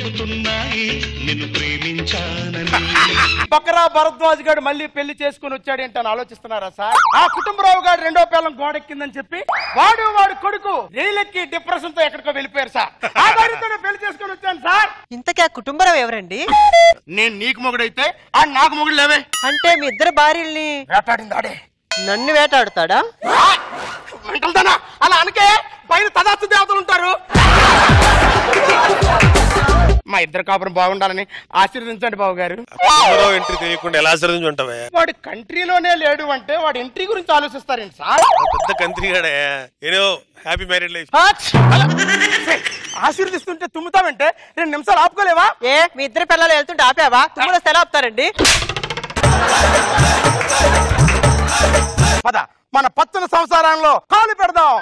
చెబుతున్నాయి నిన్ను ప్రేమించానని. బకరా భరద్వాజ్ గారు మళ్ళీ పెళ్లి చేసుకుని వచ్చాడేంటని ఆలోచిస్తున్నారా సార్? ఆ కుటుంబరావు గారు రెండో పిల్లం గోడెక్కిందని చెప్పి వాడు కొడుకు రైలెక్కి డిప్రెషన్ తో ఎక్కడికో వెళ్ళిపోయారు సార్. ఆ భార్యతోనే పెళ్లి చేసుకుని వచ్చాను సార్. ఇంతకీ ఆ కుటుంబరావు ఎవరండి? నేను నీకు మొగుడైతే ఆ నాకు మొగుడు లేవే. అంటే మీ ఇద్దరు భార్యల్ని వేటాడిందాడే. నన్ను వేటాడుతాడా? వెంటల్దానా అలా అనకే, పైన తదాస్తు దేవతలు ఉంటారు. మా ఇద్దరు కాపురం బాగుండాలని ఆశీర్వదించండి బాబు గారు. ఎంట్రీ తెలియకుండా ఎలా ఆశీర్వదించుంటావే? వాడు కంట్రీలోనే లేడు అంటే వాడు ఎంట్రీ గురించి ఆలోచిస్తారేంటి సార్? పెద్ద కంట్రీ గాడే. ఏదో హ్యాపీ మ్యారీడ్ లైఫ్. ఆశీర్వదిస్తుంటే తుమ్ముతామంటే 2 నిమిషాలు ఆపుకోలేవా? ఏ మీ ఇద్దరు పిల్లలు వెళ్తుంటే ఆపావా? తుమ్ములో సెల ఆపుతారండి. పద మన పచ్చని సంసారంలో కాలు పెడదాం.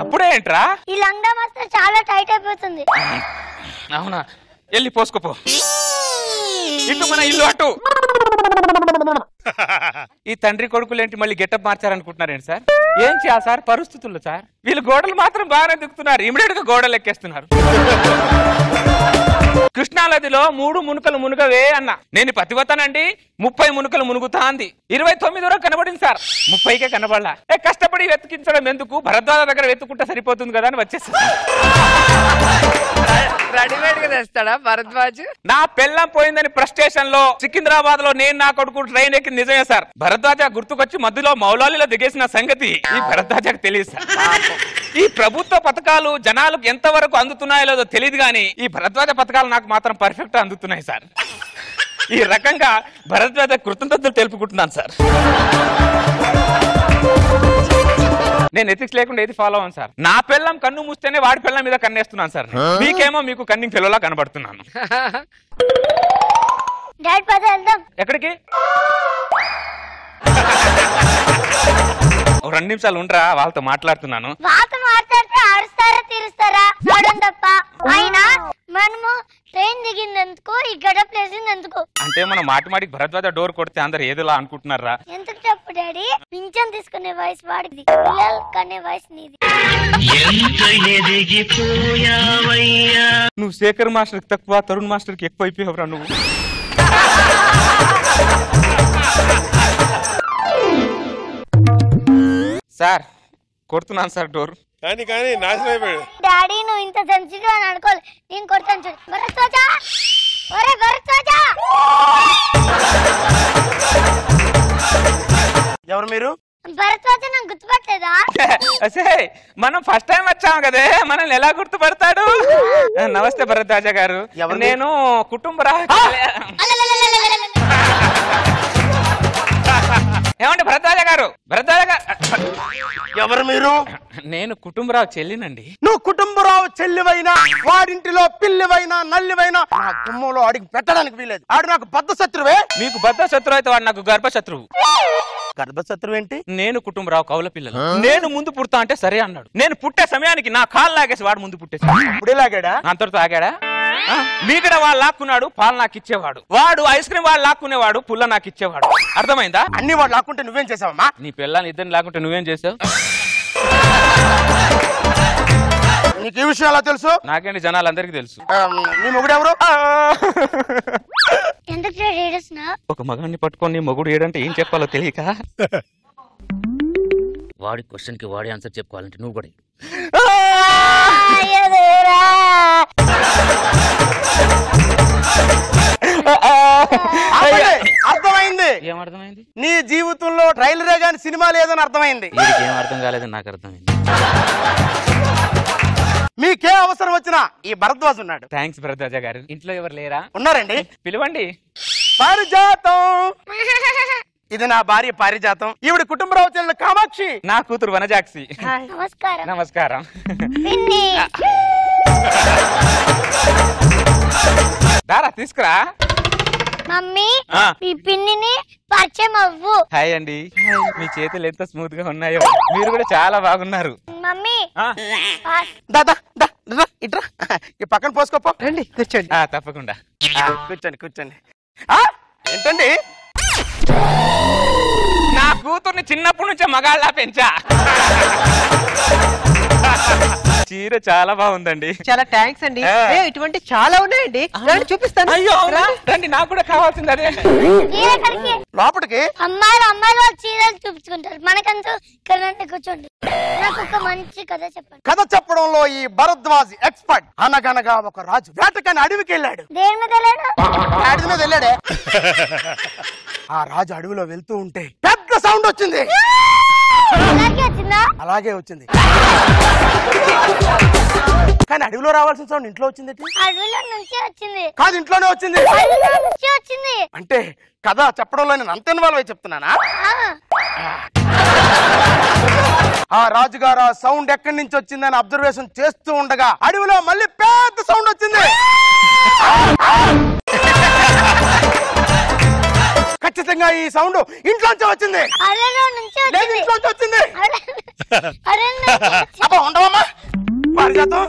అప్పుడే ఏంట్రా? ఈ లంగా మాత్రం చాలా టైట్ అయిపోతుంది. అవునా, వెళ్ళి పోసుకోపో. ఇటు మన ఇల్లు అటు. ఈ తండ్రి కొడుకులేంటి మళ్ళీ గెటప్ మార్చారనుకుంటున్నారేంటి సార్? ఏం చేయాలి సార్ పరిస్థితుల్లో సార్? వీళ్ళు గోడలు మాత్రం బాగానే దిగుతున్నారు, ఇమిడియట్ గా గోడలు ఎక్కేస్తున్నారు. కృష్ణానదిలో 3 మునుకలు మునుగవే అన్న. నేను పతివతానండి, 30 మునుకలు మునుగుతా అంది. 29 వరకు కనబడింది సార్, 30కే కనబడలా. కష్టపడి వెతికించడం ఎందుకు, భరద్వాజ దగ్గర వెతుకుంటే సరిపోతుంది కదా అని వచ్చేస్తా. రెడీమేడ్ గా తెస్తాడా భరద్వాజ్? నా పెళ్ళం పోయిందని ఫ్రస్ట్రేషన్ లో సికింద్రాబాద్ లో నేను నా కొడుకు ట్రైన్ ఎక్కి నిజమే సార్. భరద్వాజ గుర్తుకొచ్చి మధ్యలో మౌలాలిలో దిగేసిన సంగతి ఈ భరద్వాజకు తెలియదు సార్. ఈ ప్రభుత్వ పథకాలు జనాలకు ఎంత వరకు అందుతున్నాయో లేదో తెలియదు కానీ ఈ భరద్వాజ పథకాలు నాకు మాత్రం పర్ఫెక్ట్ గా అందుతున్నాయి సార్. ఈ రకంగా భరద్వాజ కృతజ్ఞతలు తెలుపుకుంటున్నాను సార్. నేను ఎథిక్స్ లేకుండా ఏది ఫాలో అవ్వను సార్. నా పిల్లం కన్ను మూస్తేనే వాడి పిల్లం మీద కన్నేస్తున్నాను సార్. మీకేమో మీకు కన్నింగ్ పిల్లలా కనబడుతున్నాను. ఎక్కడికి? 2 నిమిషాలు ఉండరా, వాళ్ళతో మాట్లాడుతున్నాను. ట్రైన్ దిగిందెందుకు, ఈ గడప లేసిందెందుకు? అంటే మనం మాటిమాటికి భరద్వాజ డోర్ కొడితే అందరు ఏదోలా అనుకుంటున్నారా? ఎందుకు చెప్పు డాడీ, పింఛన్ తీసుకునే వయసు వాడిది, పిల్లలు కనే వయసు నీది. నువ్వు శేఖర్ మాస్టర్ కి తక్కువ, తరుణ్ మాస్టర్ కి ఎక్కువ అయిపోయావురా నువ్వు. సార్ కొడుతున్నాను సార్ డోర్. కానీ నాశనం అయిపోయాడు. డాడీ నువ్వు ఇంత సెన్సిటివ్ అని అనుకోలే, నేను కొడతాను చూడు. భరద్వాజా, ఒరే భరద్వాజా. ఎవరు మీరు? భరద్వాజ నాకు గుర్తుపట్టలేదా? మనం ఫస్ట్ టైం వచ్చాము కదే, మనల్ని ఎలా గుర్తుపడతాడు? నమస్తే భరద్వాజ గారు, నేను కుటుంబరా. ఏమండి భరద్వాజ గారు? భరద్వాజ గారు ఎవరు మీరు? నేను కుటుంబరావు చెల్లినండి. నువ్వు కుటుంబరావు చెల్లివైనా, వాడింటిలో పిల్లివైనా నల్లివైనా నా గుమ్మంలో అడిగి పెట్టడానికి వీలేదు. ఆడు నాకు బద్ధ శత్రువే. మీకు బద్ధ శత్రువు అయితే వాడు నాకు గర్భ శత్రువు. గర్భశత్రువు ఏంటి? నేను కుటుంబరావు కౌల పిల్లలు. నేను ముందు పుడతా అంటే సరే అన్నాడు. నేను పుట్టే సమయానికి నా కాళ్ళు లాగేసి వాడు ముందు పుట్టేసి. ఇప్పుడే లాగాడా? అంతటితో ఆగాడా? మీగడ వాడు లాక్కున్నాడు, పాలు నాకు ఇచ్చేవాడు. వాడు ఐస్ క్రీమ్ వాడు లాక్కునేవాడు, పుల్ల నాకు ఇచ్చేవాడు. అర్థమైందా? అన్ని వాడు లాక్కుంటే నువ్వేం చేసావమ్మా? నీ పిల్లల్ని ఇద్దరిని లాక్కుంటే నువ్వేం చేసావు? నీకు ఈ విషయం ఎలా తెలుసు? నాకేంటి, జనాలందరికీ తెలుసు. నీ మొగుడు ఎవరు? ఒక మగాన్ని పట్టుకొని మొగుడు ఏడంటే ఏం చెప్పాలో తెలియక వాడి క్వశ్చన్ కి వాడి ఆన్సర్ చెప్పుకోవాలంటే నువ్వు కూడా అర్థమైంది. ఏమర్థమైంది? నీ జీవితంలో ట్రైలరే గాని సినిమా లేదని అర్థమైంది. ఏం అర్థం కాలేదని నాకు అర్థమైంది. మీకే అవసరం వచ్చినా ఈ భరద్వాజ్ ఉన్నాడు. థ్యాంక్స్ భరద్వాజ గారు. ఇంట్లో ఎవరు లేరా? ఉన్నారండి. పిలవండి. పారిజాతం, ఇది నా భార్య పారిజాతం. ఈవిడ కుటుంబరావు చెల్లి కామాక్షి, నా కూతురు వనజాక్షి. నమస్కారం. నమస్కారం. దారా తీసుకురా. మమ్మీ ఈ పిన్నిని పరిచయం అవ్వు. హాయ్ అండి. మీ చేతులు ఎంత స్మూత్ గా ఉన్నాయో. మీరు కూడా చాలా బాగున్నారు. మమ్మీ ఇట్రా, ఈ పక్కన పోసుకోపో. రండి కూర్చోండి. తప్పకుండా కూర్చోండి కూర్చోండి. ఏంటండి? నా కూతుర్ని చిన్నప్పటి నుంచే మగాళ్ళ పెంచా. చీర చాలా బాగుందండి. చాలా థ్యాంక్స్ అండి. ఇటువంటి చాలా ఉన్నాయండి, చూపిస్తాను. అయ్యో రండి, నాకు కూడా కావాల్సింది అదే. లోపలికి అమ్మాయిలు వాళ్ళు చీరలు చూపించుకుంటారు, మనకంటూ ఇక్కడ కూర్చోండి. నాకు ఒక మంచి కథ చెప్పండి. కథ చెప్పడంలో ఈ భరద్వాజ్ ఎక్స్పర్ట్. అనగనగా ఒక రాజు వేటకని అడవికి వెళ్ళాడు. దేని మీద వెళ్ళాడు? అడవి మీద వెళ్ళాడే. ఆ రాజు అడవిలో వెళ్తూ ఉంటే పెద్ద సౌండ్ వచ్చింది. అలాగే వచ్చింది, కానీ అడవిలో రావాల్సిన సౌండ్ ఇంట్లో వచ్చింది. అడవిలో నుంచి వచ్చింది కాదు, ఇంట్లోనే వచ్చింది. వచ్చింది అంటే కథ చెప్పడంలో నేను అంత ఇన్వాల్వ్ అయి చెప్తున్నానా? ఆ రాజుగారు ఆ సౌండ్ ఎక్కడి నుంచి వచ్చిందని అబ్జర్వేషన్ చేస్తూ ఉండగా అడవిలో మళ్ళీ పెద్ద సౌండ్ వచ్చింది. ఖచ్చితంగా ఈ సౌండ్ ఇంట్లోంచి వచ్చింది. లేదు, ఇంట్లోంచి వచ్చింది. అబ్బా ఉండవమ్మా, పారిజాతం.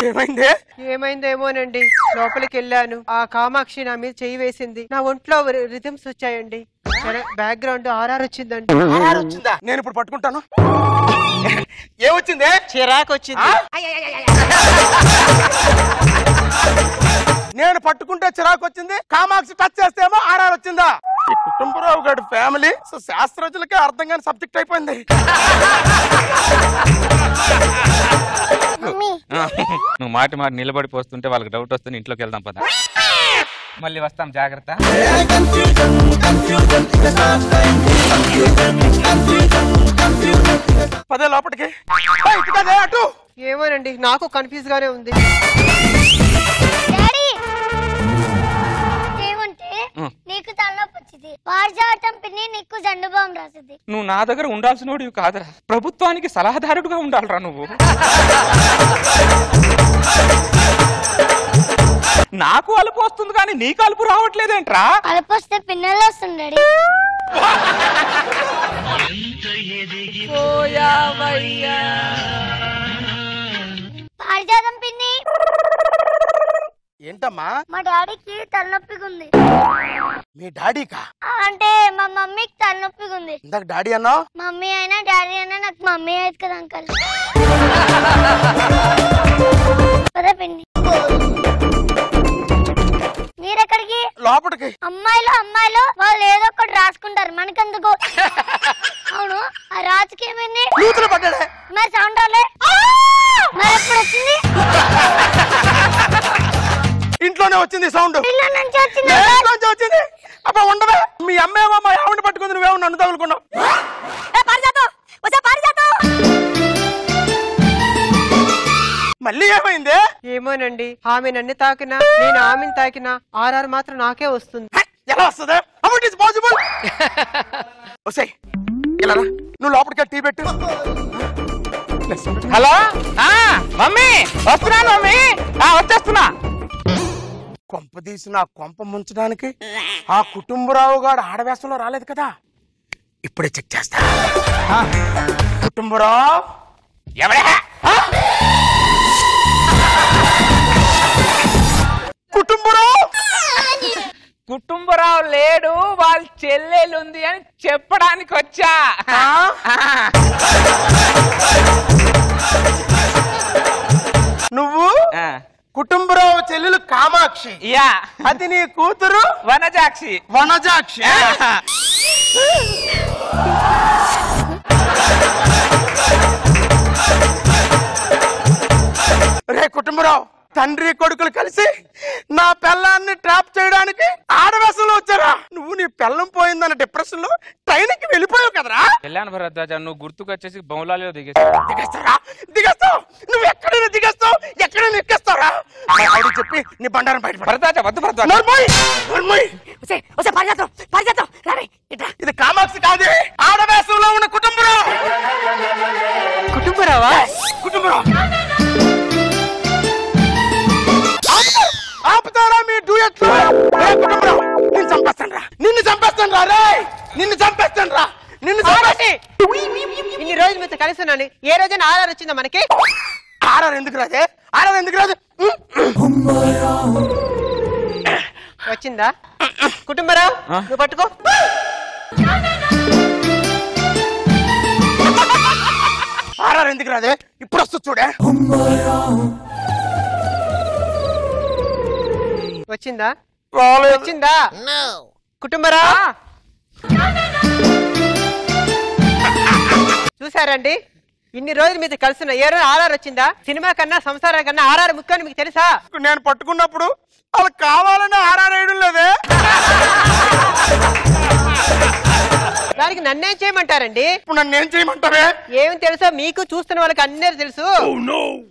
ఏమైంది? ఏమైందేమోనండి, లోపలికి వెళ్ళాను. ఆ కామాక్షి నా మీద చెయ్యి వేసింది. నా ఒంట్లో రిథమ్స్ వచ్చాయండి. బ్యాక్గ్రౌండ్ ఆర్ఆర్ వచ్చిందండి. వచ్చిందా? నేను ఇప్పుడు పట్టుకుంటాను. ఏమొచ్చింది? చిరాకు వచ్చింది. నేను పట్టుకుంటే చిరాకు వచ్చింది, కామాక్షి టచ్ చేస్తేమో ఆర్ఆర్ వచ్చిందా? ఈ కుటుంబరావు గారి ఫ్యామిలీ శాస్త్రజ్ఞులకే అర్థం కాని సబ్జెక్ట్ అయిపోయింది. నువ్వు మాటి నిలబడి పోస్తుంటే వాళ్ళకి డౌట్ వస్తుంది. ఇంట్లోకి వెళ్దాం పద, మళ్ళీ వస్తాం, జాగ్రత్త. పదే లోపలికి. అటు ఏమోనండి, నాకు కన్ఫ్యూజ్ గానే ఉంది. నీకు తలనొప్పి వచ్చింది, వార్జాటం పిన్ని నీకు జండు బాంబు రాసింది. నువ్వు నా దగ్గర ఉండాల్సినోడివి కాదురా, ప్రభుత్వానికి సలహాదారుడుగా ఉండాలిరా నువ్వు. నాకు అలుపు వస్తుంది కానీ నీకు అలుపు రావట్లేదేంట్రా? అలుపు వస్తే పిన్నెలు వస్తుంది. పారిజాతం పిన్ని. ఏంటమ్మా? మా డాడీకి తలనొప్పిగా ఉంది. మీ డాడీకా? అంటే మా మమ్మీకి తలనొప్పిగా ఉంది. ఇందాక డాడీ అన్నావు. మమ్మీ అయినా డాడీ అయినా నాకు మమ్మీ అయితే కదా అంకల్. పిన్ని మీరెక్కడికి? లోపలికి. అమ్మాయిలు వాళ్ళు ఏదో ఒకటి రాసుకుంటారు, మనకెందుకు? అవును, ఆ రాజుకి ఏమైంది? పడ్డాడే. మరి సౌండ్ రాలే, మరి ఎప్పుడు వచ్చింది? ఇంట్లోనే వచ్చింది సౌండ్. నుంచి వచ్చింది. అబ్బా ఉండవే, మీ అమ్మేమో మా ఆవిడ పట్టుకుంది, నువ్వేమో నన్ను తగులుకున్నావు. మళ్ళీ ఏమైంది? ఏమోనండి, ఆమె నన్ను తాకినా నేను ఆమెను తాకినా ఆర్ఆర్ మాత్రం నాకే వస్తుంది. ఎలా వస్తుంది? How it is possible? ఒసేయ్ ఇలా రా, నువ్వు లోపలికి టీ పెట్టు. హలో మమ్మీ, వస్తున్నాను మమ్మీ, వచ్చేస్తున్నా. కొంప తీసి నా కొంప ముంచడానికి ఆ కుటుంబరావు గారు ఆడవేషంలో రాలేదు కదా, ఇప్పుడే చెక్ చేస్తా. కుటుంబరావు ఎవడే? కుటుంబరావు లేడు, వాళ్ళ చెల్లెలుంది అని చెప్పడానికి వచ్చా. నువ్వు కుటుంబరావు చెల్లెలు కామాక్షి, అది నీ కూతురు వనజాక్షి. రే కుటుంబరావు, తండ్రి కొడుకులు కలిసి నా పిల్లాన్ని ట్రాప్ చేయడానికి ఆడవేషంలో వచ్చారా? నువ్వు నీ పిల్లం పోయిందన్న డిప్రెషన్ లో ట్రైన్ కి వెళ్ళిపోయావు కదరా? వెళ్ళాను భరద్వాజ, నువ్వు గుర్తుకొచ్చేసి బౌలాలో దిగేస్తావు. నువ్వు ఎక్కడైనా దిగేస్తావు, ఎక్కడైనా ఎక్కేస్తావురా? చెప్పి నీ బండారం బయట. భరద్వాజ వద్దు భరద్వాజ. ఇది కామాక్షి కాదు, ఆడవేషంలో ఉన్న కుటుంబరావు. కుటుంబరావా? కుటుంబరావు ఆపుతారా మీ డ్యూయట్? నిన్ను చంపేస్తాను రా, నిన్ను చంపేస్తాను రా. ఇన్ని రోజులు మీతో కలిసి ఉన్నాను, ఏ రోజైనా ఆర్ఆర్ వచ్చిందా మనకి? ఆర్ఆర్ ఎందుకు రాదు? వచ్చిందా? కుటుంబరావు నువ్వు పట్టుకో. ఆర్ఆర్ ఎందుకు రాదే? ఇప్పుడు వస్తు చూడే. వచ్చిందా? రాలేదు. వచ్చిందా? కుటుంబరా చూసారండి, ఇన్ని రోజులు మీతో కలిసిన ఏ రోజు ఆర్ఆర్ వచ్చిందా? సినిమా కన్నా సంసారం కన్నా ఆర్ఆర్ ముఖ్యం మీకు తెలుసా? నేను పట్టుకున్నప్పుడు వాళ్ళు కావాలని ఆర్ఆర్ వేయడం లేదే. దానికి నన్నేం చేయమంటారండి? ఇప్పుడు నన్ను ఏం చేయమంటారే? ఏమి తెలుసో మీకు, చూస్తున్న వాళ్ళకి అన్నీ తెలుసు.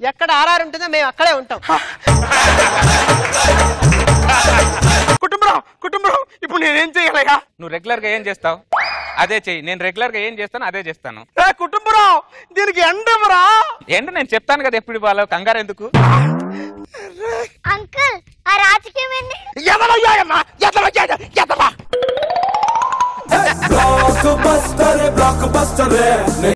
ఎక్కడ ఆర్ఆర్ ఉంటుందో మేము అక్కడే ఉంటాం. కుటుంబం ఇప్పుడు నేనేం చేయాలయ్యా? నువ్వు రెగ్యులర్ గా ఏం చేస్తావు అదే చెయ్యి. నేను రెగ్యులర్ గా ఏం చేస్తాను అదే చేస్తాను. కుటుంబం దీనికి ఎండ ఎవరా? ఏంటి నేను చెప్తాను కదా ఎప్పుడు వాళ్ళ కంగారు ఎందుకు? అంకుల్ ఆ రాజకీయం ఏంది? ఎదవా